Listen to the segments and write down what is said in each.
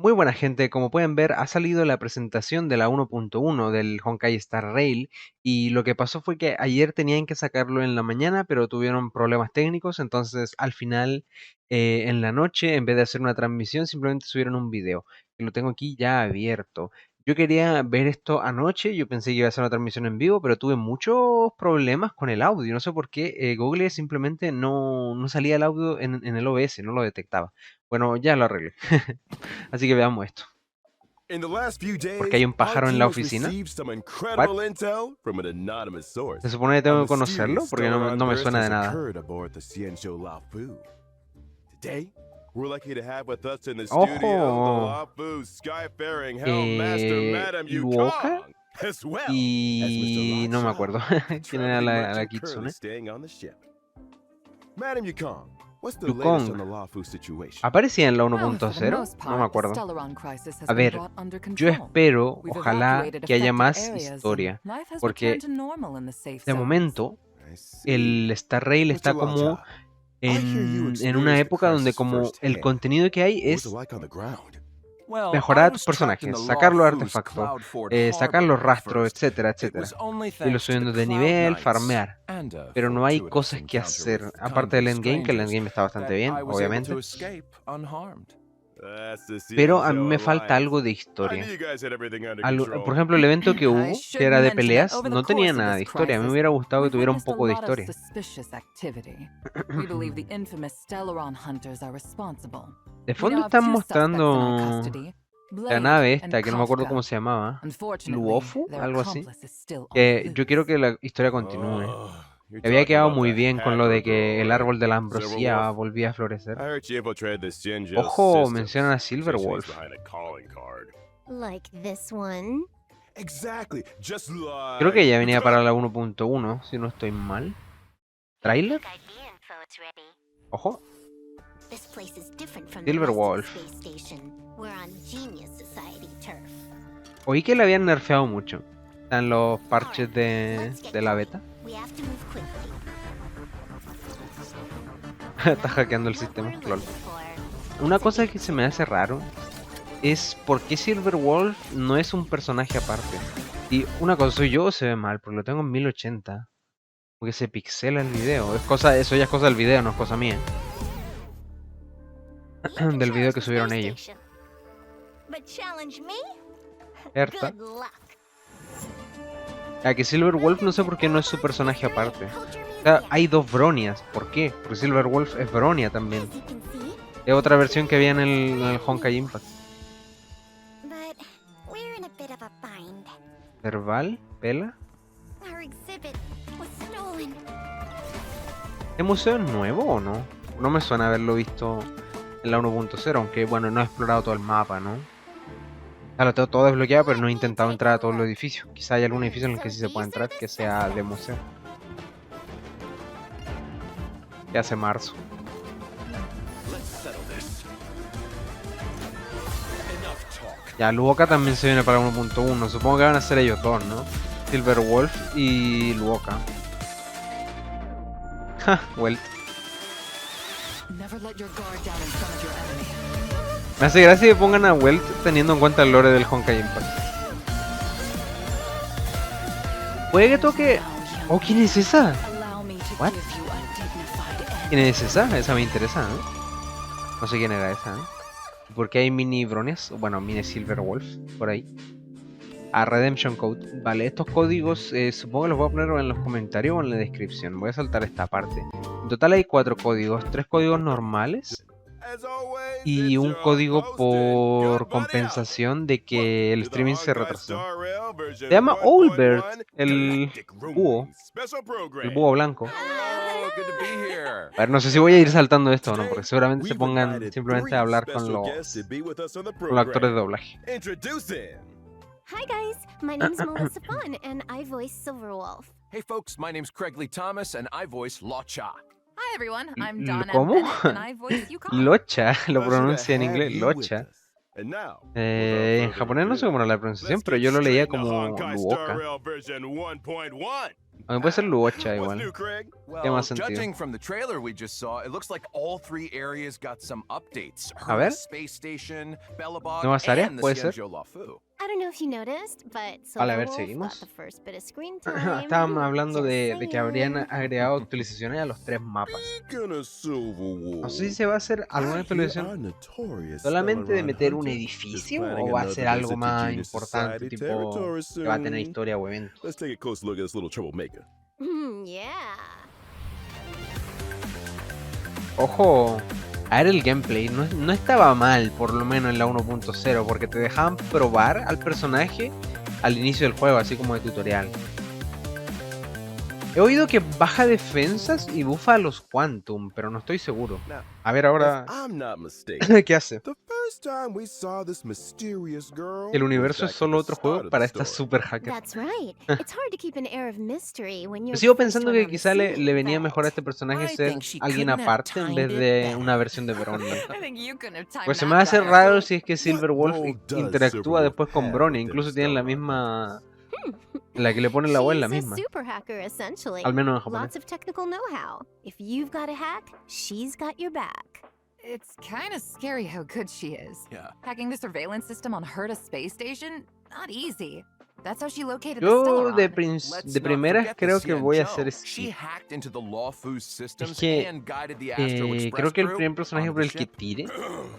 Muy buena gente, como pueden ver ha salido la presentación de la 1.1 del Honkai Star Rail y lo que pasó fue que ayer tenían que sacarlo en la mañana pero tuvieron problemas técnicos, entonces al final en la noche en vez de hacer una transmisión simplemente subieron un video que lo tengo aquí ya abierto. Yo quería ver esto anoche, yo pensé que iba a ser una transmisión en vivo, pero tuve muchos problemas con el audio, no sé por qué, Google simplemente no salía el audio en el OBS, no lo detectaba. Bueno, ya lo arreglé. Así que veamos esto. Porque hay un pájaro en la oficina. ¿What? Se supone que tengo que conocerlo porque no me suena de nada. ¡Ojo! Luoka y no me acuerdo quién era la Kitsune. Yukong. ¿Aparecía en la 1.0? No me acuerdo. A ver, yo espero, ojalá, que haya más historia. Porque de momento, el Star Rail está como en una época donde como el contenido que hay es mejorar a tus personajes, sacar los artefactos, sacar los rastros, etcétera, etcétera. Irlos subiendo de nivel, farmear. Pero no hay cosas que hacer, aparte del endgame, que el endgame está bastante bien, obviamente. Pero a mí me falta algo de historia. Por ejemplo, el evento que hubo, que era de peleas, no tenía nada de historia. A mí me hubiera gustado que tuviera un poco de historia. De fondo están mostrando la nave esta, que no me acuerdo cómo se llamaba. Luofu, algo así. Que yo quiero que la historia continúe. Había quedado muy bien con lo de que el árbol de la ambrosía volvía a florecer. Ojo, mencionan a Silverwolf. Creo que ya venía para la 1.1, si no estoy mal. ¿Trailer? Ojo. Silverwolf. Oí que le habían nerfeado mucho. Están los parches de la beta. Está hackeando el sistema. Lol. Una cosa que se me hace raro es por qué Silverwolf no es un personaje aparte. Y una cosa, soy yo o se ve mal, porque lo tengo en 1080. Porque se pixela el video. Eso ya es cosa del video, no es cosa mía. Del video que subieron ellos. Erta. Que Silverwolf no sé por qué no es su personaje aparte. O sea, hay dos Bronias. ¿Por qué? Porque Silverwolf es Bronia también. Es otra versión que había en el Honkai Impact. ¿Verbal? ¿Pela? ¿Este museo es nuevo o no? No me suena haberlo visto en la 1.0, aunque bueno, no he explorado todo el mapa, ¿no? O sea, lo tengo todo desbloqueado, pero no he intentado entrar a todos los edificios. Quizá hay algún edificio en el que sí se pueda entrar, que sea de museo. Que hace marzo. Ya, Luoka también se viene para 1.1. Supongo que van a ser ellos dos, ¿no? Silverwolf y Luoka. Ja, Welt. Me hace gracia que pongan a Welt teniendo en cuenta el lore del Honkai Impact. Puede que toque... Oh, ¿quién es esa? What? ¿Quién es esa? Esa me interesa, ¿no? No sé quién era esa, ¿no? ¿Por qué hay mini bronias? Bueno, mini Silverwolf por ahí. Redemption Code. Vale, estos códigos supongo que los voy a poner en los comentarios o en la descripción. Voy a saltar esta parte. En total hay 4 códigos. 3 códigos normales. Y un código por compensación de que el streaming se retrasó. Se llama Owlbird, el búho. El búho blanco. A ver, no sé si voy a ir saltando esto o no, porque seguramente se pongan simplemente a hablar con los actores de doblaje. Hi guys, my name's Melissa Fawn and I voice Silverwolf. Hey folks, my name's Craig Thomas and I voice Locha. Hi everyone, I'm Donna ¿Cómo? Bennett and I voice Yukong. Locha, lo pronuncia en inglés, Locha. En japonés no sé cómo era la pronunciación, pero yo lo leía como Luoka. Aunque puede ser Luocha What's igual. new, Craig? Tiene Well, más sentido. judging from the trailer we just saw, it looks like all 3 areas got some updates. A ver. Space Station, Bellabog, ¿Nuevas áreas? and the ¿Puede ser? Xianzhou Luofu. I don't know if you noticed, but Vale, a ver, Silverwolf seguimos. got the first bit of screen time. Estábamos hablando Just de que habrían saying. agregado actualizaciones a los 3 mapas. No sé si se va a hacer alguna actualización solamente de meter un edificio o va a ser algo más importante, tipo que va a tener historia o eventos. Let's take a closer look at this little troublemaker. Yeah. Ojo, a ver el gameplay, no estaba mal, por lo menos en la 1.0, porque te dejaban probar al personaje al inicio del juego, así como de tutorial. He oído que baja defensas y bufa a los Quantum, pero no estoy seguro. A ver ahora, If I'm not mistaken, ¿qué hace? the first time we saw this mysterious girl El universo was es back solo at the otro start juego of para the esta story. super hacker. That's right. It's hard to keep an air of mystery when Yo you're sigo the first pensando one que on the quizá le scene, venía but- mejor a este personaje I ser think she alguien couldn't have aparte en timed vez it de better. una versión de Bronya. I think you couldn't have timed Pues se that me hace better. raro si es que Silverwolf role does interactúa Silverwolf después con have Bronya, within incluso the tienen la story? misma... La que le pone la voz es la She's a misma, super hacker, essentially. al menos en japonés. Lots of technical know-how. If you've got a hack, she's got your back. It's kind of scary how good she is. Yeah. Hacking the surveillance system on her to space station? Not easy. That's how she located the Yo Stellaron. Let's de not primeras forget the creo que voy a Xianzhou. hacer She skip. hacked into the Luofu's systems que, and guided the Astro Express Creo que el crew primer personaje onto por the el que ship. tire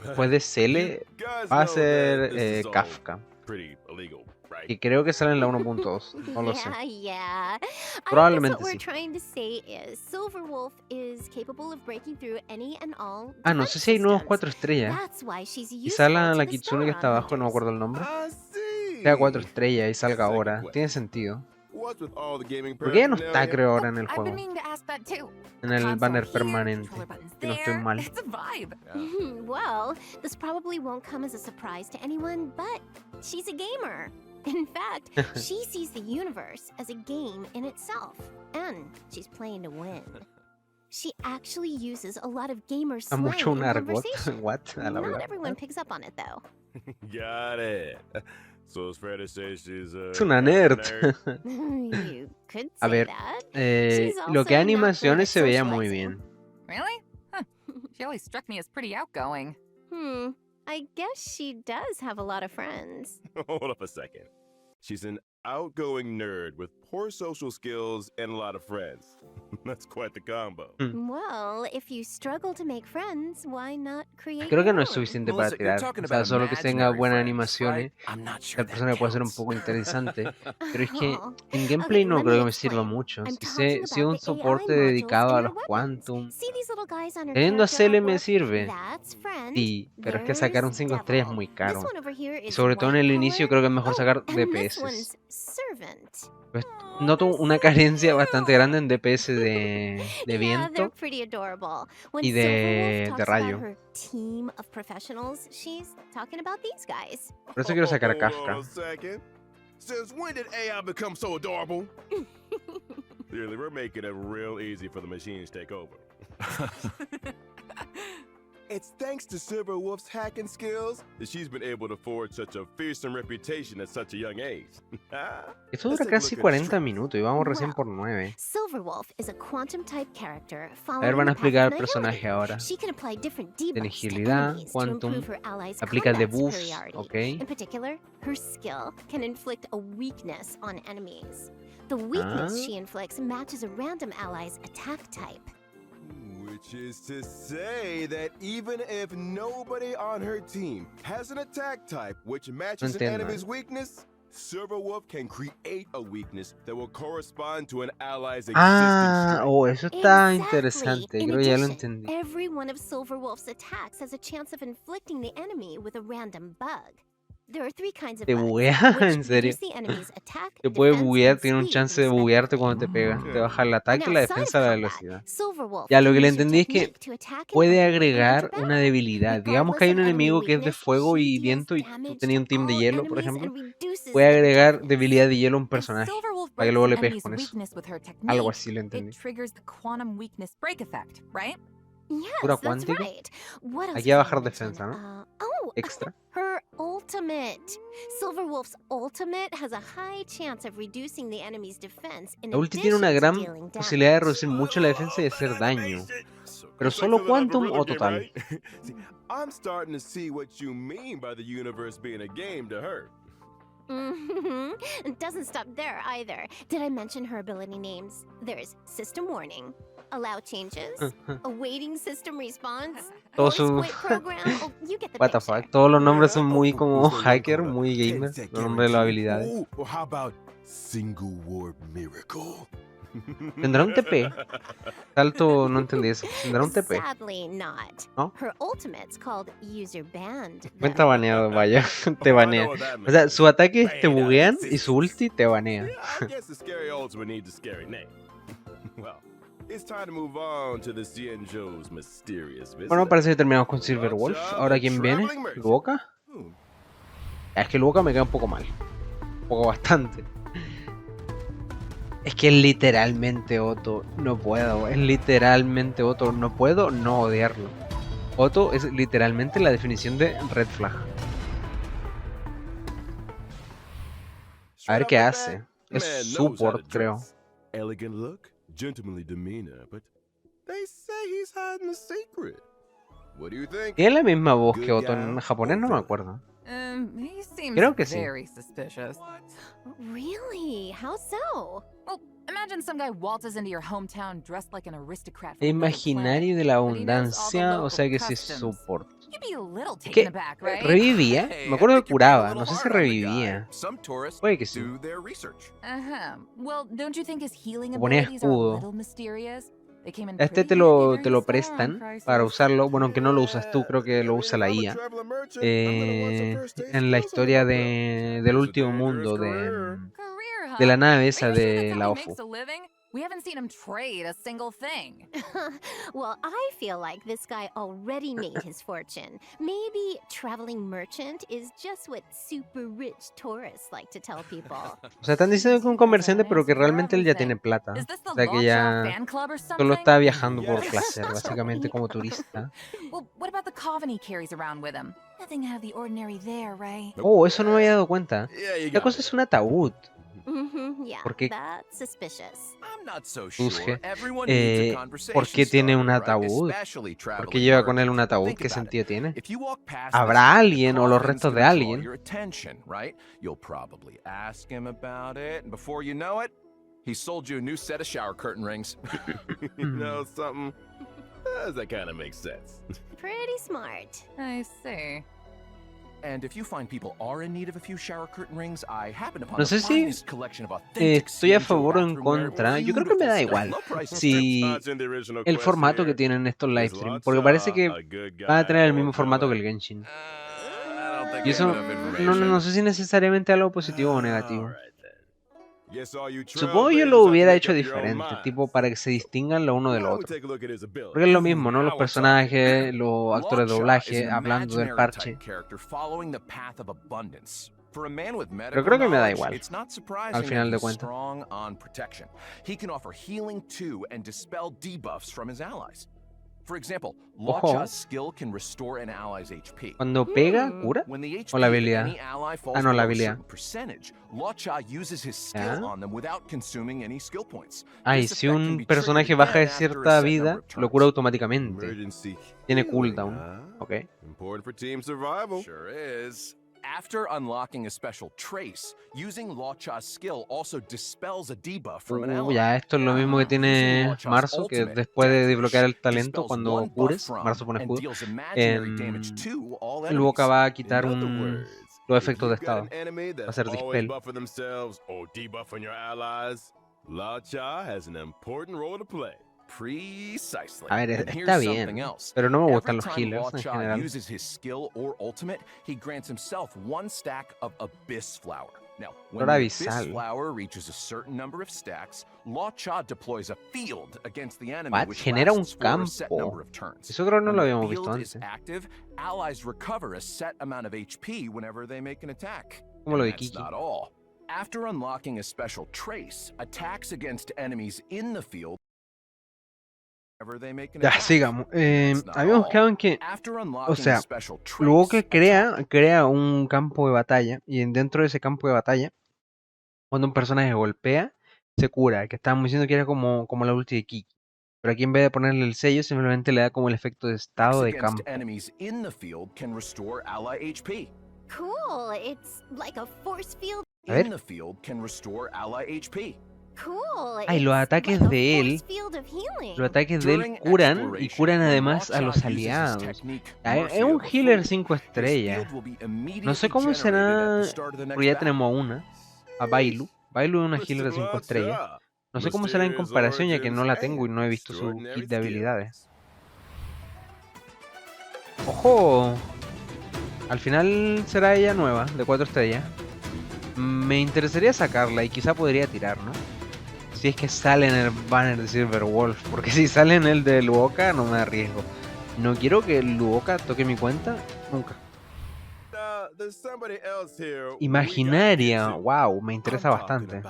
después de Cele You guys va a know ser that this is all Kafka. pretty illegal, right? Y creo que sale en la 1.2, no lo sé. Yeah. Probablemente I guess what sí. we're trying to say is Silverwolf is capable of breaking through any and all Ah, no sé si hay nuevos defense 4 estrellas. systems. That's why she's Quizá useful la to the Kitsune que está Stellaron abajo, no me hunters. acuerdo el nombre, I see. sea 4 estrellas y salga Second ahora. question. Tiene sentido. What's with all the gaming Porque ella no está, paraphernalia? creo, ahora en el I've juego. been meaning to ask that too. En el Console banner here, permanente. controller buttons Si no estoy there. mal. It's a vibe. Well, this probably won't come as a surprise to anyone, but she's a gamer. In fact, she sees the universe as a game in itself, and she's playing to win. She actually uses a lot of gamer A slang mucho un in argot. conversation. What? Al Not hablar. everyone picks up on it, though. Got it. So it's fair to say she's Es una nerd. You could A say ver, that. lo que also animaciones not se good veía at muy socializing. bien. Really? Huh. She always struck me as pretty outgoing. I guess she does have a lot of friends. Hold up a second. She's an outgoing nerd with poor social skills and a lot of friends. That's quite the combo. Well, if you struggle to make friends, why not create Creo que your no es own? suficiente para Melissa, you're tirar. talking O sea, about solo que tenga imaginary buenas friends, animaciones. right? I'm not El sure that personaje puede ser un counts. poco interesante. Pero es que Oh, en gameplay no let creo me que me sirva explain. mucho. I'm Si talking es un about the AI soporte modules dedicado a in los her weapons. Quantum, See these little guys on her teniendo a character Cele me artwork? sirve. That's friend. Sí, pero es que sacar un 5 estrellas es muy This caro. one over here Y is sobre todo en white el inicio collar. creo que es mejor sacar and this DPS. one's servant. Pues noto una carencia bastante grande en DPS de Yeah, they're viento pretty adorable. When y de Silverwolf talks rayo. about her team of professionals, she's talking about these guys. Por eso quiero sacar a Hold on Kafka. a second. Since when did AI become so adorable? Clearly, we're making it real easy for the machines to take over. It's thanks to Silverwolf's hacking skills that she's been able to forge such a fearsome reputation at such a young age. Esto Let's dura take a casi look at 40 strength. minutos y vamos recién Well, por 9. Silverwolf is a quantum type character A ver, following van a the path of explicar al annihility. personaje ahora. She can apply different Tiene debuffs to agilidad, enemies to quantum, improve her allies' aplica combat debuffs, superiority. ¿ok? In particular, her skill can inflict a weakness on enemies. The weakness Ah. she inflicts matches a random ally's attack type. Which is to say that even if nobody on her team has an attack type which matches an entiendo. enemy's weakness, Silverwolf can create a weakness that will correspond to an ally's existing Ah, strength. oh, eso está Exactly. interesante. In Creo que ya lo addition, entendí. every one of Silverwolf's attacks has a chance of inflicting the enemy with a random bug. There are 3 kinds of Te bugs, buguea, which en serio. reduce the enemy's attack, Te puede defense, buguear, and tiene un speed, chance de buguearte cuando te pega. Okay. Te baja el ataque, Now, la side defensa, la combat, velocidad. Silverwolf Ya, lo can que le use her entendí es que technique to attack an puede enemy and agregar counter una back. debilidad. Digamos que hay un Regardless of enemy enemigo que es de weakness, fuego she y deals viento y tú damage tenías un to team de all hielo, por enemies ejemplo. and reduces Puede their agregar toughness. debilidad de hielo a un If personaje. Silverwolf Para que breaks luego an le pegues enemy's con eso. weakness with her Algo technique, así lo it entendí. triggers the quantum weakness break effect, right? Yes, Pura that's cuántico. right. What else Aquí va a did I bajar mention? defensa, ¿no? Oh, Extra. her ult ultimate. Silverwolf's ultimate has a high chance of reducing the enemy's defense in La ulti tiene una addition to gran dealing posibilidad de damage. reducir mucho la defensa y de hacer daño. Pero Quick solo to the quantum Ripper o game, total. right? See, I'm starting to see what you mean by the universe being a game to her. It doesn't stop there either. Did I mention her ability names? There's System Warning, Allow Changes, Awaiting System Response, Todo Voice su... Quit Program. Oh, you get the What the picture. fuck. Todos los nombres son muy como Who's the one hacker, called a muy gamer. 10-sec Los nombres de las guarantee? habilidades. Ooh, or how about Single Warp Miracle? ¿Tendrá un TP? Salto, no entendí eso. ¿Tendrá un TP? Sadly not. ¿No? Her ultimate's called User Banned. Cuenta baneado, vaya. Te Oh, I banea. know what that O sea, means. su ataque te Banned buguean out y su ulti te banea. Yeah, I guess the scary ultimate needs a scary name. Well, it's time to move on to the Xianzhou's mysterious visit. Bueno, parece que terminamos con Silver Wolf. Ahora, ¿quién viene? ¿Luoka? Es que Luoka me queda un poco mal. Un poco bastante. Es que es literalmente Otto. No puedo. Es literalmente Otto. No puedo no odiarlo. Otto es literalmente la definición de red flag. A ver qué hace. Es support, creo. Elegant look, gentlemanly demeanor, but they say he's hiding a secret. What do you think? ¿Tiene la misma voz que Otto en japonés? No me acuerdo. He seems Creo que sí. very suspicious. Really? How so? Well, imagine some guy waltzes into your hometown dressed like an aristocrat. El from another imaginario de la but he knows all the abundancia, o sea que local sí es customs. support. planet. You'd be a little Es taken que aback, right? revivía. Hey, Me acuerdo I que think you're being a curaba. little No sé si hard on the guy. revivía. Some tourists Puede que sí. do their research. Well, don't you think his healing O ponía abilities are a escudo. little mysterious? They came in Este pretty te handy lo during the prestan storm para crisis. usarlo. Bueno, aunque no lo usas tú, creo que lo usa la IA. En la historia del último mundo Career, de la huh? nave Are esa you sure de that's la how he OFU. makes a living? We haven't seen him trade a single thing. Well, I feel like this guy already made his fortune. Maybe traveling merchant is just what super rich tourists like to tell people. O sea, están diciendo que es un comerciante, pero que realmente él ya tiene plata. Is this the O sea, que Lochaw ya fan club or solo something? está viajando por Yes. placer, básicamente como turista. Well, what about the coven he carries around with him? Nothing out of the ordinary there, right? Oh, eso no me había dado cuenta. Yeah, you La got cosa it. es un ataúd. Yeah, ¿Por qué? that's suspicious. I'm not so Busque. sure. Everyone needs Eh, a conversation ¿por qué tiene un starter, right? ataúd? Especially ¿Por qué traveling lleva con él un merchants. ataúd? Think ¿Qué about it. sentido tiene? If you walk past ¿Habrá this guy, the alguien o los coffin's restos de gonna draw alguien? your attention, right? You'll probably ask him about it, and before you know it, he sold you a new set of shower curtain rings. You know something? That kind of makes sense. Pretty smart. I see. And if you find people are in need of a few shower curtain rings, I happen upon No the sé si, finest collection of authentic estoy a Xianzhou favor o en bathroomware, contra. Yo creo que me da beautiful igual stuff, low prices. si Dodging the original el question formato que here. tienen estos live Is streams, porque parece que Lochaw a good van a guy tener el or mismo formato que el villain? Genshin. I don't think Y I eso have enough no information. sé si necesariamente algo positivo o negativo. Alright then. Guess all you Supongo yo trailblazers lo have to hubiera make hecho up your own diferente, minds. tipo para que se distingan lo uno Why del don't we otro. take a look at his ability? Porque es lo mismo, ¿no? Los Now we're personajes, los actores de Lochaw is doblaje an hablando del imaginary parche. type character following the path of abundance. For a man with Pero medical creo que me da knowledge, igual, it's not surprising al final that de he's cuentas. strong on protection. He can offer healing too and dispel debuffs from his allies. For example, Ojo. Lochaw's skill can restore an ally's HP. Cuando pega, cura. When the HP O la of habilidad. any ally falls Ah, no, la below a habilidad. certain percentage, Lochaw uses his skill Ya. on them without consuming any skill points. Ah, y This si effect can un be personaje triggered baja de again after a cierta set vida, number of lo cura turns. automáticamente. Emergency Tiene healing, cooldown. huh? Ok. Important for team survival. Sure is. After unlocking a special trace, using Lochaw's skill also dispels a debuff from an ally. Ya, esto es lo mismo que Using tiene Lochaw's Marzo, que ultimate, después de Death desbloquear el Wish, talento, dispels cuando one buff cures, from Marzo pone and escudo, deals imaginary damage to all el Boca enemies. va a In quitar other los words, efectos de if you've got estado. an enemy Va a that's ser always dispel. buffing themselves or debuffing your allies, Lochaw has an important role to play. Precisely. A ver, And está here's something bien, else. pero no me gustan Every los time healers en Lochaw general. uses his skill or ultimate, he grants himself one stack of Abyss Flower. Now, when Flor the Abyss abisal. Flower reaches a certain number of stacks, Lochaw deploys a field against the enemy, What? which Genera un lasts for a set campo. number of turns. Eso creo que no When lo the habíamos visto field is antes. active, allies recover a set amount of HP whenever they make an attack. Como lo And de that's Kiki. not all. After unlocking a special trace, attacks against enemies in the field Ya, sigamos. Habíamos quedado en que, o sea, luego que crea un campo de batalla, y dentro de ese campo de batalla, cuando un personaje golpea, se cura, que estábamos diciendo que era como la ulti de Kiki. Pero aquí en vez de ponerle el sello, simplemente le da como el efecto de estado de campo. Cool. It's like a force field. A ver. Cool. Ay, los it's ataques like a de él, force field of healing. los ataques de él curan y curan además a los aliados. Es un healer 5 estrellas. No sé cómo será, porque ya tenemos a una, a Bailu. Bailu es una healer de 5 estrellas. No sé cómo será en comparación, ya que no la tengo y no he visto su kit de habilidades. ¡Ojo! Al final será ella nueva, de 4 estrellas. Me interesaría sacarla y quizá podría tirar, ¿no? Si es que sale en el banner de Silver Wolf. Porque si sale en el de Luoka, no me arriesgo. No quiero que Luoka toque mi cuenta nunca. Imaginaria, wow, me interesa bastante.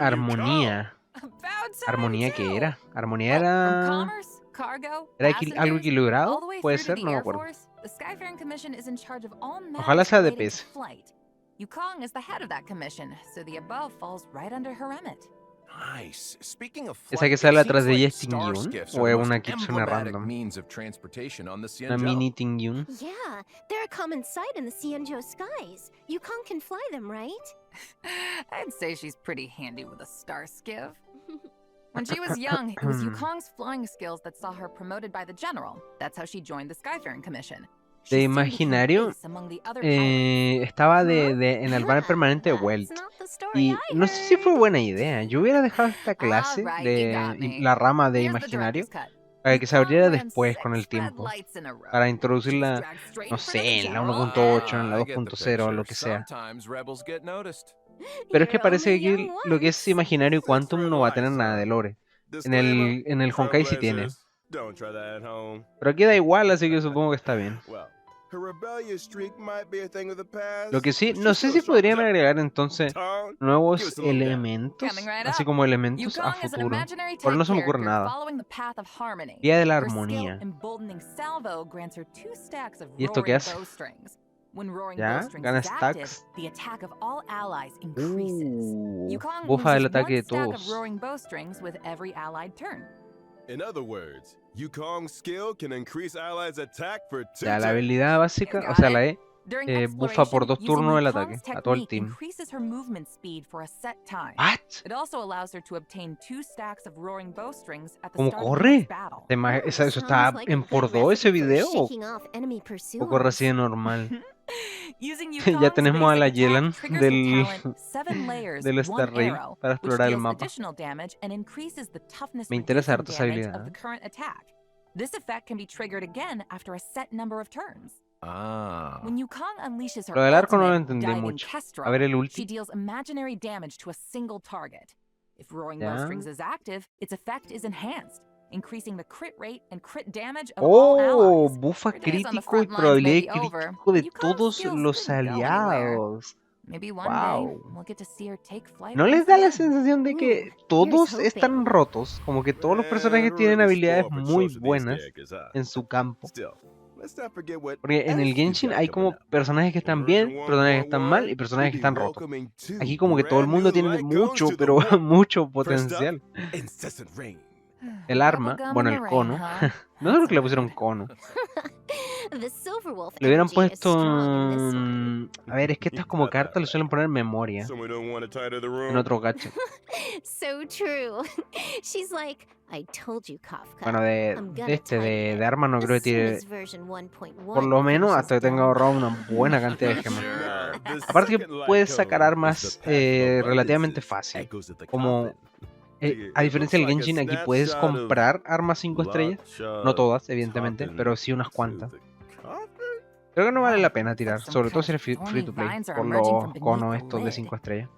Armonía. ¿Armonía qué era? Armonía era... ¿Era algo equilibrado? Puede ser, no me acuerdo. Ojalá sea de peso. Yukong is the head of that commission, so the above falls right under her remit. Nice. Speaking of ¿Esa que flight, sale it atrás de seems Jes like star Tingyun? skiffs ¿O are es the una most Kitsune emblematic random? means of transportation on the Una Xianzhou. mini Tingyun. Yeah, they're a common sight in the Xianzhou skies. Yukong can fly them, right? I'd say she's pretty handy with a star skiff. When she was young, it was Yukong's flying skills that saw her promoted by the general. That's how she joined the Skyfaring Commission. De Imaginario, estaba en el banner permanente de Welt. Y no sé si fue buena idea. Yo hubiera dejado esta clase de la rama de Imaginario para que se abriera después con el tiempo. Para introducirla, no sé, en la 1.8, en la 2.0, lo que sea. Pero es que parece que aquí lo que es Imaginario y Quantum no va a tener nada de lore. En el Honkai sí tiene. Pero aquí da igual, así que supongo que está bien. Lo que sí, no sé si podrían agregar entonces nuevos elementos, así como elementos a futuro. Pero no se me ocurre nada. Día de la armonía. ¿Y esto qué hace? Ya, gana stacks. Bufa el ataque de todos. In other words, Yukong's skill can increase allies' attack for 2 Ya, la turns. habilidad básica, o sea, la E, bufa por 2 turnos el ataque a todo el team. ¿What? ¿Cómo corre? ¿Eso está en por 2 ese video? ¿O corre así de normal? Ya tenemos a la Yelan del Star Rail para explorar el mapa. Me interesa harto esa habilidad. Ah. Lo del arco no lo entendí mucho. A ver el ulti. Oh, bufa crítico y probabilidad de crítico de todos los aliados. Wow. ¿No les da la sensación de que todos están rotos? Como que todos los personajes tienen habilidades muy buenas en su campo. Porque en el Genshin hay como personajes que están bien, personajes que están mal y personajes que están rotos. Aquí como que todo el mundo tiene mucho, pero mucho potencial. El arma, bueno, el cono. No sé por qué le pusieron cono. Le hubieran puesto... A ver, es que estas como cartas le suelen poner memoria en otro gacha. Bueno, de arma no creo que tire... Por lo menos hasta que tenga ahorrado una buena cantidad de gemas. Aparte que puedes sacar armas relativamente fácil. Como... a diferencia del Genshin, aquí puedes comprar armas 5 estrellas. No todas, evidentemente, pero sí unas cuantas. Creo que no vale la pena tirar, sobre todo si eres free to play, por los conos estos de 5 estrellas.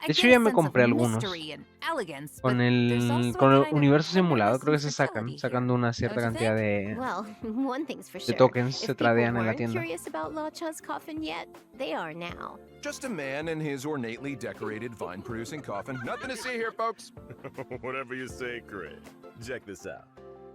I De hecho, get ya a me sense of compré algunos. mystery and elegance, Con but there's el, also con a el kind of universo simulado, cleverness creo que and se sacan, fertility sacando here. una cierta Don't you cantidad think? de Well, one thing's for de sure. tokens, se If people tradean en la weren't tienda. curious about Lacha's coffin yet, they are now. Just a man in his ornately decorated vine-producing coffin. Nothing to see here, folks. Whatever you say, Craig. Check this out.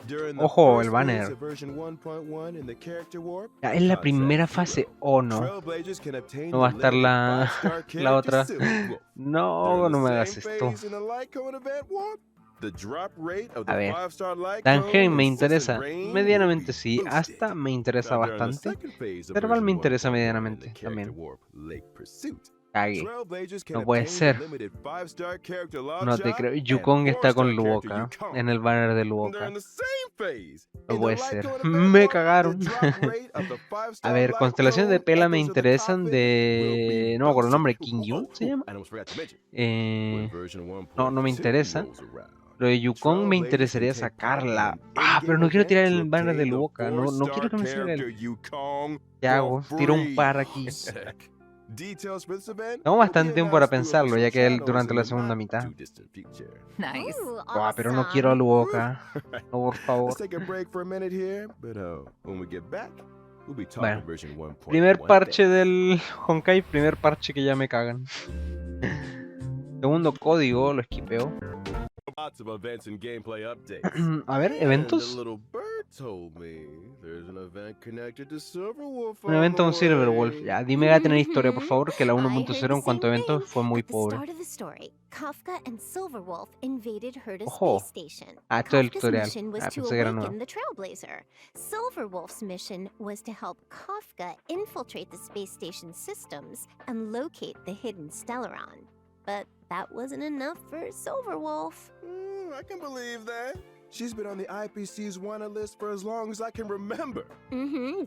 During the Ojo, el first phase banner. of version 1.1 in the character warp, Ya, es la contract primera zero, fase o no. Trailblazers can obtain No va a the estar limited la, 5-star la character otra. Silverwolf. No, During no the me same hagas esto. phase in the Lycone event warp, the drop rate of A the ver, 5-star Lycone Tangen me incessant interesa. rain will Medianamente be sí. boosted. Hasta me interesa Now, during the bastante. second phase of Serval me version interesa 1.1 in the medianamente character también. warp Lake Pursuit, Cague. Trailblazers can No puede obtain ser. the limited 5-star character No te Loudshot creo. and Yukong está con 4-star character Luoka. Yukong. En el banner de During Luoka. the same phase, No in the puede ser. Lycone event Me warp, cagaron. the drop rate of the 5-star A ver, constelaciones de Lycone Pela me echoes of the interesan coffin will de... be No me acuerdo el nombre. boosted. Kim Yun se llama. I almost forgot to mention, when version No, no me 1.2 interesa. rolls around, Lo de Yukong me Trailblazers can interesaría take part in sacarla. an Ah, pero in-game no quiero tirar event to el banner de obtain the Luoka. No quiero 4-star que me salga character el... Yukong ¿Qué hago? for Tiro un free. par aquí. Heck. Details for this event Tengo will be bastante tiempo para announced through pensarlo, ya official que channels durante in la the segunda not mitad. too distant future. Nice. Ooh, Pero no quiero a awesome. Luoka. No, por Let's favor. take a break for a minute here, but when we get back, we'll be talking Bueno, version 1.1. primer parche then. del Honkai, primer parche que ya me cagan. Segundo código, lo esquipeo. Lots of events and gameplay updates. A ver, And the eventos. little bird told me there's an event connected to Silverwolf Un on evento con the Silverwolf. way. Ya, dime, va a tener historia, por Mhm. favor, que la I heard 1.0 the en cuanto a same eventos thing. fue muy At the pobre. start of the story, Kafka and Silverwolf invaded Herta's Ojo. space station. Ah, esto es el Kafka's tutorial. mission was Ah, to pensé que era awaken nuevo. the Trailblazer. Silverwolf's mission was to help Kafka infiltrate the space station systems and locate the hidden Stellaron. But that wasn't enough for Silverwolf. I can believe that. She's been on the IPC's wanted list for as long as I can remember.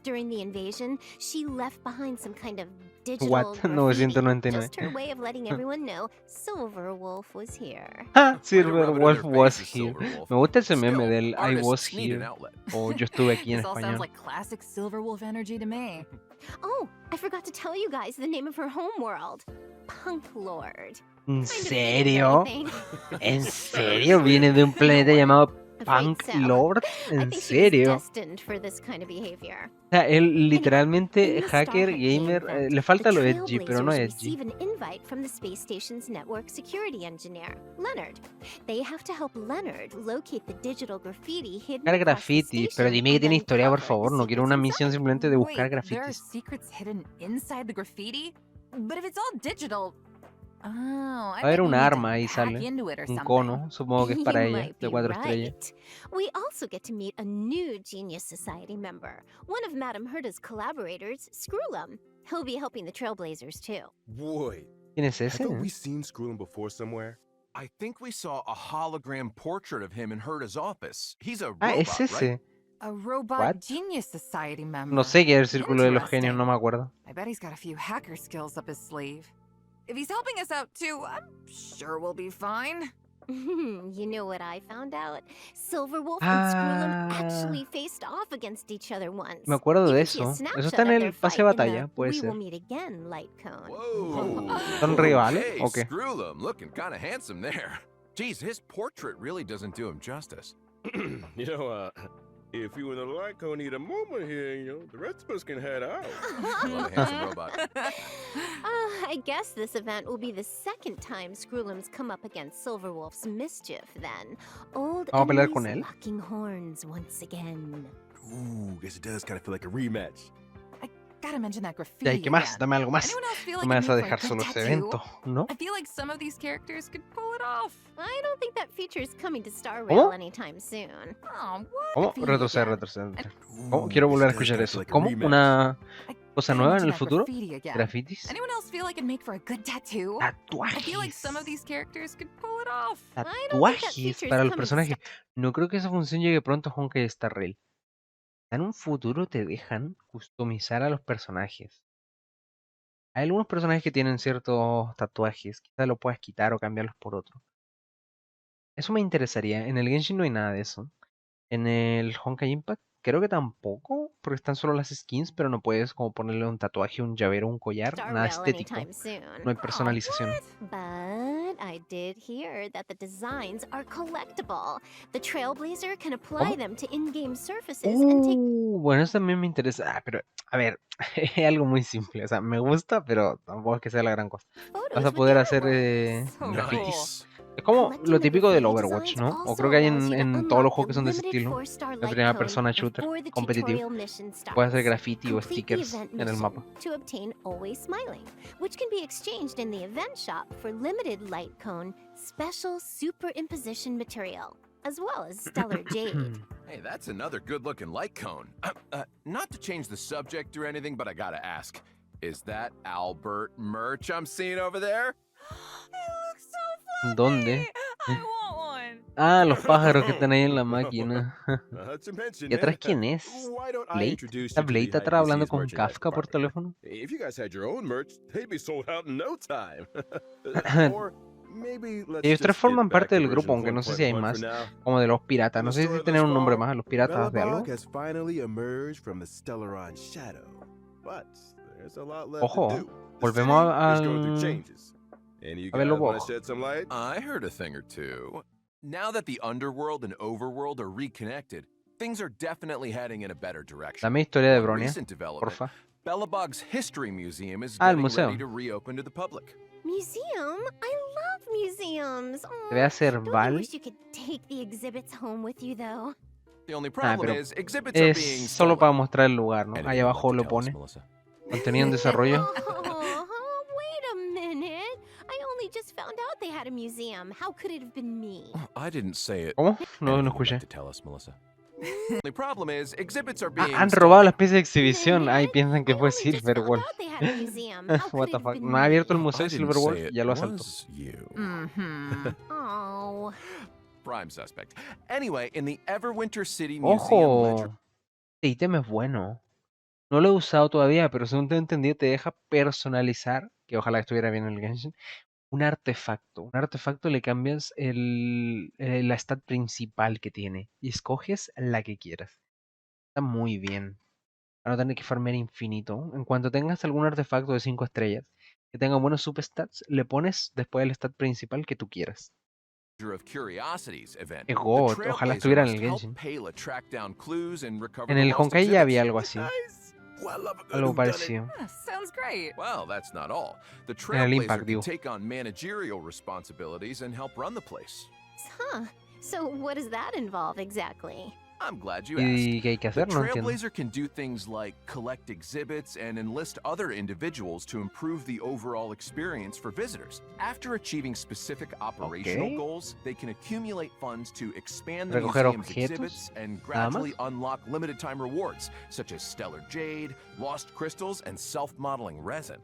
During the invasion, she left behind some kind of digital What? graffiti. 999. Just her way of letting everyone know Silverwolf was here. Ah, Way to rub it in Silverwolf their was faces, here. Silverwolf. Me gusta ese meme Still, del I artists was need an here. outlet. O yo estuve aquí en This all sounds español. like classic Silverwolf energy to me. Oh, I forgot to tell you guys the name of her homeworld. Punk Lord. ¿En Kind of fitting, serio? don't you think? ¿En serio? ¿Viene de un planeta llamado Afraid Punk so. Lord? I ¿En think she was serio? destined for this kind of behavior. O sea, él literalmente In the hacker, Starhawk game gamer, event, le falta the lo edgy, pero no Trailblazers edgy. receive an invite from the space station's network security engineer, Leonard. They have to help Leonard locate the digital graffiti hidden Buscar across the grafitis, pero station dime que and tiene then historia, por cover the favor. No quiero secrets una misión inside. simplemente de buscar Wait, there are grafitis. secrets hidden inside the graffiti? But if it's all digital... Oh, I Va a haber bet you un need to arma ahí, hack sale. into it or Un something. cono, supongo que es para You ella, might de be 4 estrellas. right. We also get to meet a new Genius Society member, one of Madame Herta's collaborators, Screwlum. He'll be helping the Trailblazers too. Wait, ¿Quién es I ese? thought we seen Screwlum before somewhere. I think we saw a hologram portrait of him in Herta's office. He's a Ah, robot, es ese. right? A robot What? Genius Society member. No sé qué es el círculo de los genios, Interesting. no me acuerdo. I bet he's got a few hacker skills up his sleeve. If he's helping us out too, I'm sure we'll be fine. You know what I found out? Silverwolf Ah. and Screwlum actually faced off against each other once. Me acuerdo You de can see a eso. Eso snapshot está en of el their pase de fight in batalla, the puede We ser. Will Meet Again light cone. Whoa. ¿Son rivales Hey, o qué? Screwlum, looking kind of handsome there. Geez, his portrait really doesn't do him justice. You know, if you and the Lycone need a moment here, the rest of us can head out. Love a handsome robot. I guess this event will be the second time Screwlum's come up against Silverwolf's mischief then. Old ¿Vamos a pelear enemies con él? locking horns once again. Ooh, guess it does kind of feel like a rematch. Gotta mention that graffiti Ya, ¿y qué más? again. Dame algo más. Anyone else feel No like me it'd vas a make for dejar good solo ese tattoo? evento, ¿no? I feel like some of these characters could pull it off. I don't think that feature's coming to Star ¿Cómo? Rail anytime soon. Oh, what? ¿Cómo? Graffiti Retroceder, again. retroceder. Ooh, ¿Cómo? Quiero volver a this does escuchar kinda eso. feel like a ¿Cómo? rematch. ¿Una I cosa gotta nueva en mention el that futuro? graffiti again. ¿Grafitis? Anyone else feel like it'd make for a good tattoo? I feel like some of Tatuajes. these characters could pull it off. I don't think that Tatuajes feature's para los coming to personajes. No creo que esa función llegue pronto a Honkai Star Rail. En un futuro te dejan customizar a los personajes. Hay algunos personajes que tienen ciertos tatuajes. Quizás lo puedas quitar o cambiarlos por otro. Eso me interesaría. En el Genshin no hay nada de eso. En el Honkai Impact creo que tampoco, porque están solo las skins, pero no puedes como ponerle un tatuaje, un llavero, un collar, Star nada Rail estético. anytime soon. No hay personalización. But I did hear that the designs are collectible. The Trailblazer can apply them to in-game surfaces and take. Bueno, eso también me interesa. Pero, a ver, es algo muy simple. O sea, me gusta, pero tampoco es que sea la gran cosa. Vas a poder hacer grafitis. Es como lo típico del Overwatch, ¿no? O creo que hay en todos los juegos que son de ese estilo. La primera persona shooter competitivo. Puedes hacer graffiti o stickers en el mapa. To obtain Always Smiling, which can be exchanged in the event shop for limited light cone special superimposition material, as well as stellar jade. Hey, that's another good-looking light cone. Not to change the subject or anything, but I gotta ask. Is that Albert merch I'm seeing over there? It looks so fluffy. ¿Dónde? I want one. Ah, los pájaros que están ahí en la máquina. To mention ¿Y atrás it, quién es? why don't I ¿Blade? introduce ¿Está you to Blade the atrás hablando IPC's con merchandise Kafka por department? teléfono? If you guys had your own merch, they'd be sold out in no time. Or maybe let's Ellos tres just forman get back parte to del grupo, version aunque no sé si hay 1.1 más. for now. Como de los piratas. No sé si tienen un nombre más, los piratas de algo. Belobog has finally emerged from the Stellaron shadow, but there's a lot left Ojo, to do. The volvemos city is going through al... changes. And you a ver, guys Lobo. want to shed some light? I heard a thing or two. Now that the underworld and overworld are reconnected, things are definitely heading in a better direction. Dame historia de One Bronia, recent development, porfa. Belobog's History Museum is Ah, el getting museo. ready to reopen to the public. Museum? I love museums. Te voy a hacer Don't you Val. wish you could take the exhibits home with you, though? The only problem pero is exhibits are Es being solo stolen. para mostrar el lugar, ¿no? Anything Ahí you'd abajo like to lo tell us, pone. Melissa? Contenido en desarrollo. Oh, wait a minute. I only just found out they had a museum. How could it have been me? I didn't say it. ¿Cómo? No Anything you'd escuché. like to tell us, Melissa? The only problem is exhibits are Ah, being han stolen. robado las piezas de exhibición. Ay, Minute. piensan que I fue only just Silver found Wolf. out they had a museum. How could What it the have fuck. been No ha abierto el me? museo I y didn't Silver Wolf say it ya lo asaltó. was you. Mm-hmm. Oh. Prime suspect. Anyway, in the Everwinter City Museum ledger. Ojo. Este ítem es bueno. No lo he usado todavía, pero según te he entendido, te deja personalizar, que ojalá estuviera bien en el Genshin, un artefacto. Un artefacto le cambias la stat principal que tiene y escoges la que quieras. Está muy bien. Para no tener que farmear infinito. En cuanto tengas algún artefacto de 5 estrellas que tenga buenos substats, le pones después el stat principal que tú quieras. Of Curiosities event. Es God, The ojalá Trailblazer estuviera en must el help Genshin. Pela track down clues and recover En the el lost Honkai ya había exhibits. algo así. Nice. Well, I love a good Algo whodunit. parecido. Yeah, sounds great. Well, that's not all. The En el Trailblazer Impact, can digo. take on managerial responsibilities and help run the place. Huh. So what does that involve exactly? I'm glad you asked. ¿Y qué hay que The hacer? No entiendo. Trailblazer can do things like collect exhibits and enlist other individuals to improve the overall experience for visitors. After achieving specific operational Okay. goals, they can accumulate funds to expand the Recoger museum's objetos, exhibits and nada más. gradually unlock limited time rewards, such as stellar jade, lost crystals, and self-modeling resin.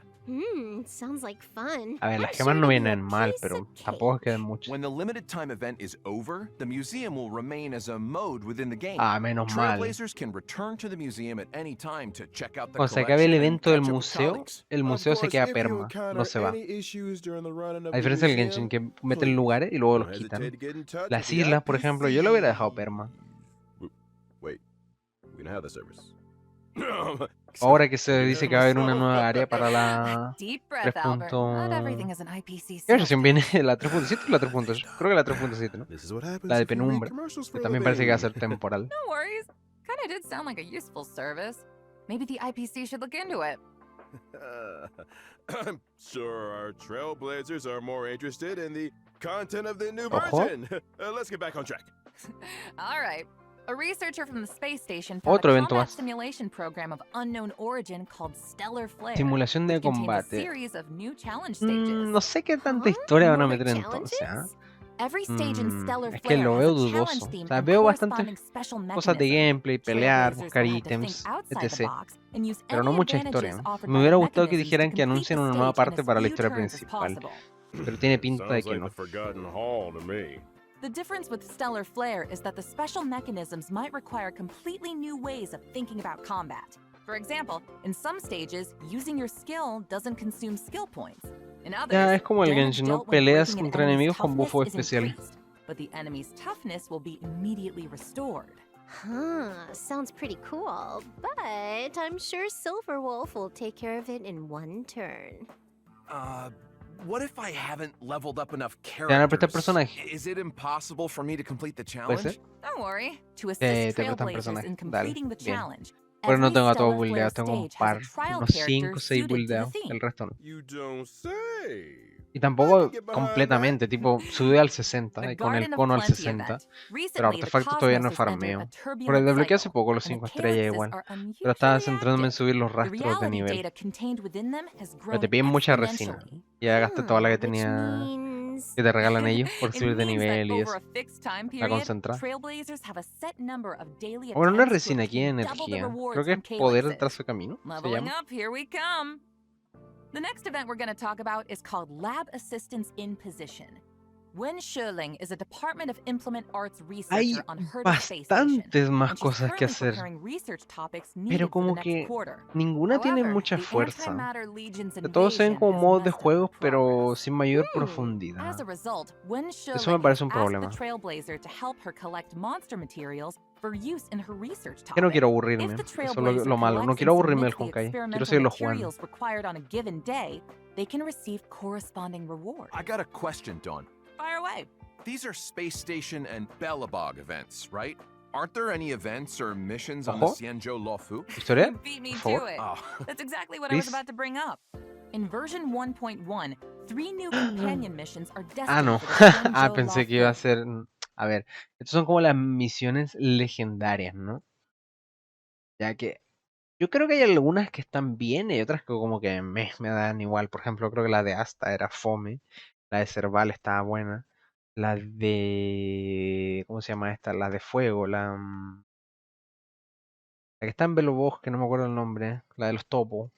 Sounds like fun. A ver, I'm las sure gemas no it'll be a vienen mal, piece pero of tampoco cake. quedan muchas. When the limited time event is over, the museum will remain as a mode within the game. Ah, menos mal. Trailblazers can return to the museum at any time to check out the Cuando se acabe el collection and evento del catch up with museo, colleagues. el Of museo se course, queda if you perma, encounter no se va. any issues during the running of A the diferencia del museum, Genshin, que meten lugares y luego don't los hesitate quitan. to get in touch Las with the islas, por ejemplo, yo lo hubiera dejado IPC. perma. Wait, we don't have the service. Ahora que se dice que va a haber una nueva área para la... Deep breath, Albert. Not everything is an IPC. ¿Qué versión viene? ¿La 3.7 o la 3.8? Creo que la 3.7, ¿no? This is what happens La de if you read penumbra. commercials Que for a también parece que va a living. ser temporal. No worries. Kinda did sound like a useful service. Maybe the IPC should look into it. I'm sure our Trailblazers are more interested in the content of the new Ojo. version. Let's get back on track. All right. A researcher from the space station found Otro a evento combat más. simulation program of unknown origin called Stellar Flare. Simulación de which contained a combate. series of new challenge stages. No sé qué tanta Huh? historia van a More meter entonces, ¿ah? challenges? Every stage in Stellar Es que Flare lo has veo a dudoso. challenge theme O sea, and veo corresponding bastantes special cosas de mechanism. gameplay, pelear, Trailblazers buscar will have to think ítems, outside the etc. box and use Pero any no mucha advantages historia. offered Me by hubiera the gustado que mechanisms to dijeran que complete anuncien the una nueva stage in parte as para la few historia turns as principal. possible. Pero tiene pinta de Sounds que like no. the Forgotten Hall to me. The difference with Stellar Flare is that the special mechanisms might require completely new ways of thinking about combat. For example, in some stages, using your skill doesn't consume skill points. In others, Ya es como el damage Genshin, ¿no? dealt when Peleas breaking an contra enemy's enemigos con toughness buffos is especiales. increased, but the enemy's toughness will be immediately restored. Sounds pretty cool, but I'm sure Silverwolf will take care of it in one turn. What if I haven't leveled up enough Te van a prestar characters? personaje. Is it impossible for me to complete the ¿Puede challenge? ser? Don't worry. To Te assist prestan Trailblazers personaje. in Dale, completing the bien. challenge, Pero no every tengo a todos Stellar Flare buildeados, tengo un stage has a par, trial unos character 5 o 6 suited to the buildeados, theme. el resto no. You don't say. Y tampoco completamente, tipo, subí al 60 The y con el Garden of cono al Plenty 60. event. Pero Recently, the artefactos todavía no Cosmos has entered farmeo. a Porque turbulent desbloqueé hace cycle, poco los and the 5 estrellas calyxes igual. are Pero estaba unusually centrándome en active. subir los The rastros de reality nivel. data contained within them has Pero grown te piden mucha resina. exponentially. Ya gasté toda la que Which tenía means... que te regalan ellos por It subir de means that nivel y over eso. a fixed time La period, concentrada. Trailblazers have a set number of daily Bueno, no es attempts to resina, aquí es obtain double the energía. rewards Creo que from es poder de calyxes. trazo de camino. Se Leveling llama. up, here we come. The next event we're going to talk about is called Lab Assistance in Position. Wen Sherling is a Department of Implement Arts Hay researcher on Herda Space Station, bastantes más and she's cosas que currently hacer. preparing research topics Pero needed for the como next que quarter. ninguna tiene However, mucha the fuerza. Antimatter Legion's Que todos se ven invasion como has modos de messed up juego, her pero progress. sin mayor As profundidad. a result, Wen Eso me Sherling parece has un asked problema. the Trailblazer to help her collect monster materials for use in her research Que no topic. quiero aburrirme. If the Eso es Trailblazer lo malo. No collects quiero and aburrirme del submits the Honkai. Quiero experimental seguirlo jugando. materials required on a given day, they can receive corresponding rewards. I got a question, Dawn. Fire away. These are Space Station and Belobog events, right? Aren't there any events or missions on Ojo. the Xianzhou Luofu? ¿Historia? You beat me Por to favor. it. Oh, That's exactly what I was Please. about to bring up. In version 1.1, 3 new companion missions are destined Ah, no. for the Xianzhou Ah, pensé que iba a Luofu. ser. A ver, estos son como las misiones legendarias, ¿no? Ya que yo creo que hay algunas que están bien y otras que como que me dan igual. Por ejemplo, creo que la de Asta era fome. La de Cerval estaba buena. La de... ¿Cómo se llama esta? La de Fuego. La que está en Belobos, que no me acuerdo el nombre. La de los topos.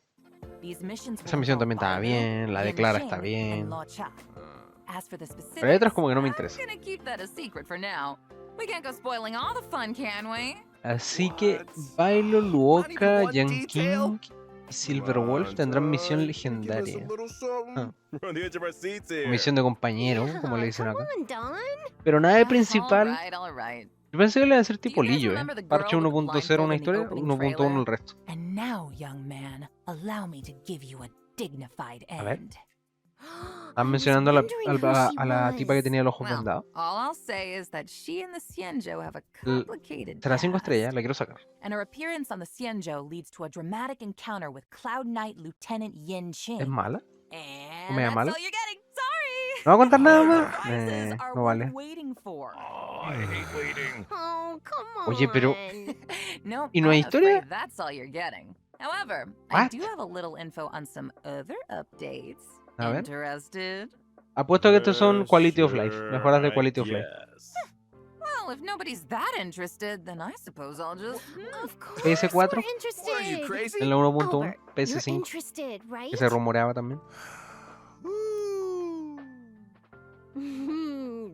These missions Esa will misión involve también estaba Bailu, bien. La de Clara está Yanqing, bien. and Luocha. As for the Pero hay otras specifics, como que no me I'm interesan. gonna keep that a secret for now. We can't go spoiling all the fun, can we? Así que What? Bailo, Not Luoka, even one Yanqing y Silverwolf Come tendrán on, misión Dawn. Give us a legendaria. little something. We're on the edge of our seats here. Misión de compañero, como le Yeah, dicen come acá. on, Dawn. Pero nada de principal. All right. Yo pensé que le iba a ser Do you tipo guys Lillo, remember the Parche girl with the 1.0 blindfold una in the historia, opening 1.1 el trailer? resto. And now, young man, allow me to give you a dignified A ver. end. Están I was mencionando a la, wondering who she a la tipa que was. tenía los ojos Well, vendados. all I'll say is that she and the Xianzhou have a L- complicated Será 5 past. estrellas, la quiero sacar. And her appearance on the Xianzhou leads to a dramatic encounter with Cloud Knight Lieutenant Yin Qing. ¿Es mala? And ¿Comedia that's mala? all you're getting. Sorry. ¿No va a contar nada What más? surprises are No worth vale. waiting for. Oh, I hate waiting. Oh, come on. Oye, pero- No, ¿Y no hay I'm historia? afraid that's all you're getting. However, I What? do have a little info on some other updates. A ver. Interested? Apuesto que estos son Quality of Life, mejoras de Quality of Life. Well, if nobody's that interested, then I suppose I'll just. Of course, PS4? we're What are you, interested. crazy? En la 1.1, Albert, you're PS5, interested, right? que se rumoreaba también.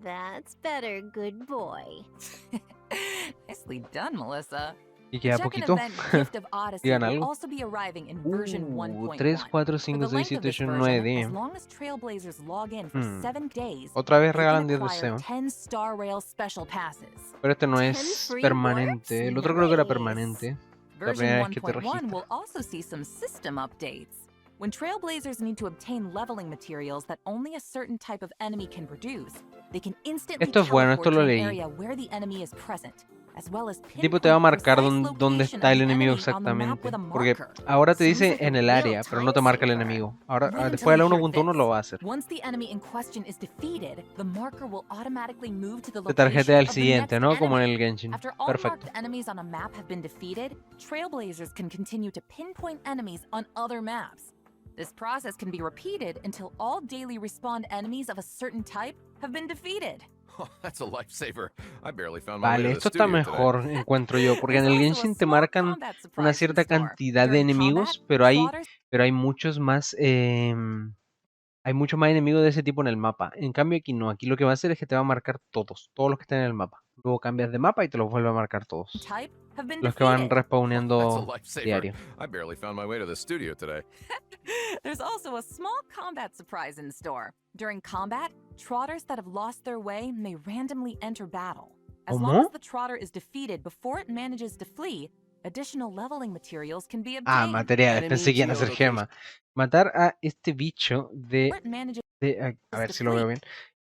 That's better, good boy. Nicely done, Melissa. Y The queda second poquito. event, Gift of Odyssey, Digan will algo. also be arriving in version 1.1. 3, 4, For 5, the 6, length of 7, this 8, 9, version, 10. as long as Trailblazers log in for Hmm. 7 days, Otra vez they can regalan 10 acquire deseos. 10 Star Rail special passes. Pero este no 10 es free permanente. warps? El otro creo que era Nice. permanente. La Version primera vez que te 1.1 registras. will also see some system updates. When Trailblazers need to obtain leveling materials that only a certain type of enemy can produce, they can instantly Esto es bueno, esto teleport lo to an leí. area where the enemy is present, as well as El tipo te va a pinpoint marcar precise dónde location está of el the enemigo enemy on the map exactamente. with a Porque marker. ahora te Sounds dice like a en el real área, pero no te time marca el saver. enemigo. Ahora, Wait until después de la you hear 1.1 lo this. va a hacer. Once the enemy in question is defeated, the marker will automatically move to the Te location tarjetea el of the siguiente, next ¿no? Como en enemy. el Genshin. After all Perfecto. marked enemies on a map have been defeated, Trailblazers can continue to pinpoint enemies on other maps. This process can be repeated until all daily respawn enemies of a certain type have been defeated. Oh, that's a lifesaver. I barely found my way Vale, to the esto está studio today. mejor, encuentro yo. Porque en There's el also a Genshin te small marcan combat una surprise in cierta store. cantidad de During enemigos, combat, pero hay plotters muchos más. Hay muchos más enemigos de ese tipo en el mapa. En cambio aquí no. Aquí lo que va a hacer es que te va a marcar todos los que están en el mapa. Luego cambias de mapa y te los vuelve a marcar todos. type have been Los que van defeated. That's a respawneando lifesaver. diario. I barely found my way to the studio today. There's also a small combat surprise in store. During combat, trotters that have lost their way may randomly enter battle. As long as ¿Cómo? the trotter is defeated before it manages to flee, additional leveling materials can be Ah, obtained. materiales. Enemy Pensé que iban a ser geolocation. gemas. Matar a este bicho Before it manages a ver to si lo veo flee. bien.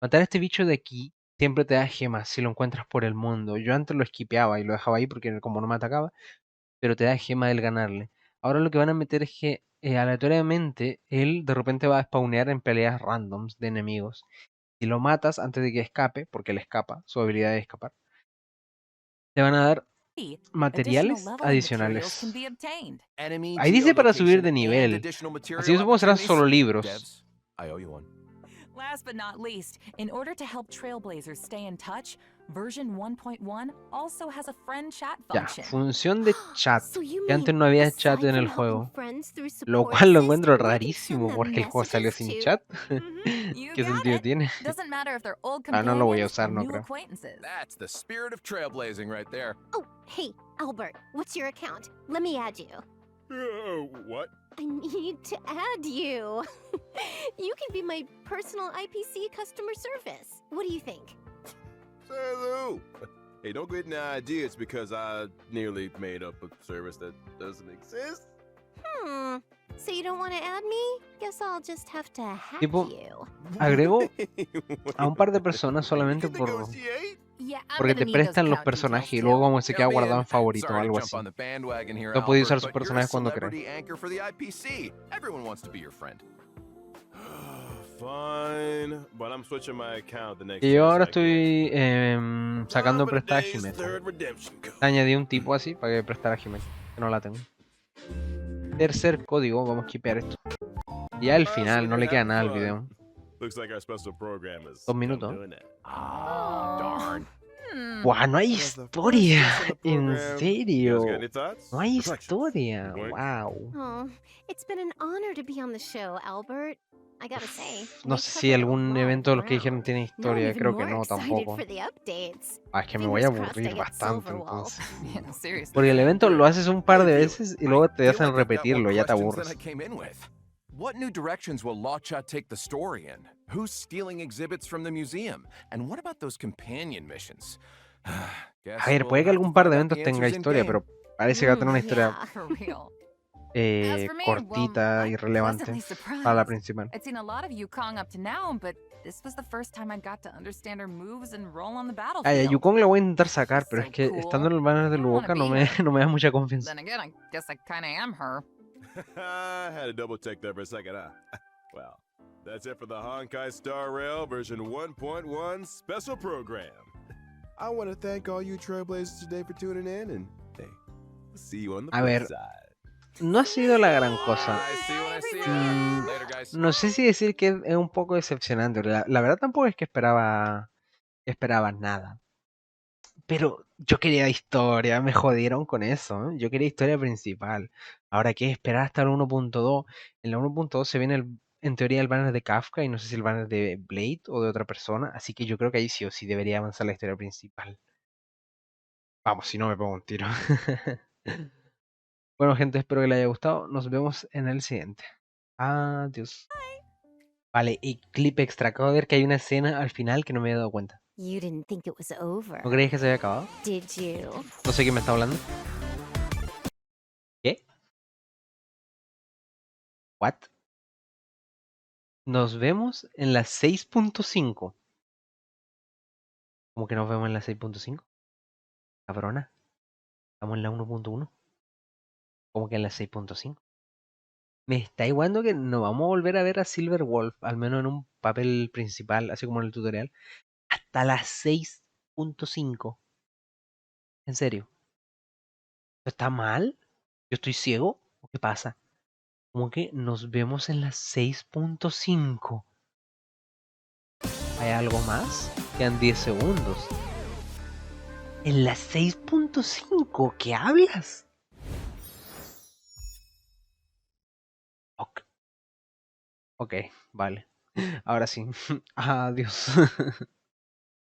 Matar a este bicho de aquí siempre te da gemas si lo encuentras por el mundo. Yo antes lo esquipeaba y lo dejaba ahí porque como no me atacaba, pero te da gema el ganarle. Ahora lo que van a meter es que aleatoriamente él de repente va a spawnear en peleas randoms de enemigos. Si lo matas antes de que escape, porque él escapa, su habilidad de escapar, te van a dar Additional materiales leveling materials can adicionales. be obtained. Enemy Ahí dice para subir geolocation de and nivel. additional Así material que supongo que serán opportunities. solo libros. Devs, I owe you one. Last but not least, in order to help Trailblazers stay in touch, version 1.1 also has a friend chat Ya, function. función de chat. So you Que antes mean, no había aside chat en from el helping juego. friends through Lo support cual lo system, encuentro we can send rarísimo them porque el juego salió messages sin too? chat. You ¿Qué got sentido it. tiene? Doesn't matter if they're old Ah, no lo voy a companions usar, or no new creo. acquaintances. That's the spirit of trailblazing right there. Oh, hey, Albert, what's your account? Let me add you. What? I need to add you. You can be my personal IPC customer service. What do you think? Salut! Hey, don't get any ideas because I nearly made up a service that doesn't exist. So you don't want to add me? Guess I'll just have to hack Tipo, you. agrego a un par de personas solamente You can por negotiate. Yeah, I'm porque gonna te need those prestan los account personajes y details luego too. como se queda Count me guardado in. en favorito o Sorry to algo jump así. on the bandwagon here, No podía Albert, usar sus but you're a personajes cuando quiera. celebrity anchor for the IPC. Everyone wants to be your friend. Fine, but I'm switching my account the next Y yo ahora chance I get. estoy sacando Time for the prestada a day's Jimena. third redemption code. Añadí un tipo así para que prestara a Jimena, que no la tengo. Tercer código, vamos a skipear esto. Y ya al So final, when no you're le queda having nada al fun, video. looks like our special program is 2 minutos. doing it. Ah, darn. ¡Guau! No hay As the first historia. guest on the En program, you guys serio. got any thoughts? No hay Reflections? historia. Wink. Wow. Oh, it's been an honor to be on the show, Albert. I gotta say, No we sé si covered a algún lot of evento de los que dijeron ground. tiene Now I'm historia. even Creo que more no excited tampoco. for the updates. Ah, es que me voy a Fingers crossed I aburrir get bastante Silverwall. entonces. Yeah, seriously. Porque el evento lo haces un par de veces y luego te I feel hacen like I've got more repetirlo, ya te questions than I aburres. came in with. What new directions will Lawcha take the story in? Who's stealing exhibits from the museum? And what about those companion missions? Guess A ver, we'll puede que have to algún par de find out eventos the tenga answers in historia, game. pero parece que va a tener una historia Yeah. For real. For me, cortita y I'm relevante pleasantly para la surprised. principal. I'd seen a lot of Yukong up to now, but this was the first time I got to understand her moves and role on the Ah, ya, battlefield. Yukong la voy a intentar sacar, pero So es que cool. estando en el banner de I wanna Luoka no be me, her. no me da mucha confianza. Then again, I guess I kinda am her. I had to double check that for a second, huh? Well, that's it for the Honkai Star Rail version 1.1 special program. I want to thank all you Trailblazers today for tuning in, and hey, see you on the A flip ver. side. No ha sido la gran cosa. I see what I see. Mm, Later, guys. No sé si decir que es un poco decepcionante. La verdad tampoco es que esperaba nada. Pero yo quería historia, me jodieron con eso, ¿eh? Yo quería historia principal. Ahora, ¿qué esperar hasta el 1.2? En la 1.2 se viene en teoría el banner de Kafka y no sé si el banner de Blade o de otra persona. Así que yo creo que ahí sí o sí debería avanzar la historia principal. Vamos, si no me pongo un tiro. Bueno, gente, espero que les haya gustado. Nos vemos en el siguiente. Adiós. Vale, y clip extra. Acabo de ver que hay una escena al final que no me había dado cuenta. You didn't think it was over, ¿No creéis que se había acabado? did you? No sé quién me está hablando. ¿Qué? ¿What? Nos vemos en la 6.5. ¿Cómo que nos vemos en la 6.5? Cabrona. Estamos en la 1.1. ¿Cómo que en la 6.5? Me está igualando que no vamos a volver a ver a Silver Wolf, al menos en un papel principal, así como en el tutorial, hasta la 6.5. ¿En serio? ¿Está mal? ¿Yo estoy ciego? ¿O qué pasa? ¿Cómo que nos vemos en la 6.5? ¿Hay algo más? Quedan 10 segundos. ¿En la 6.5? ¿Qué hablas? Ok, vale. Ahora sí. Adiós.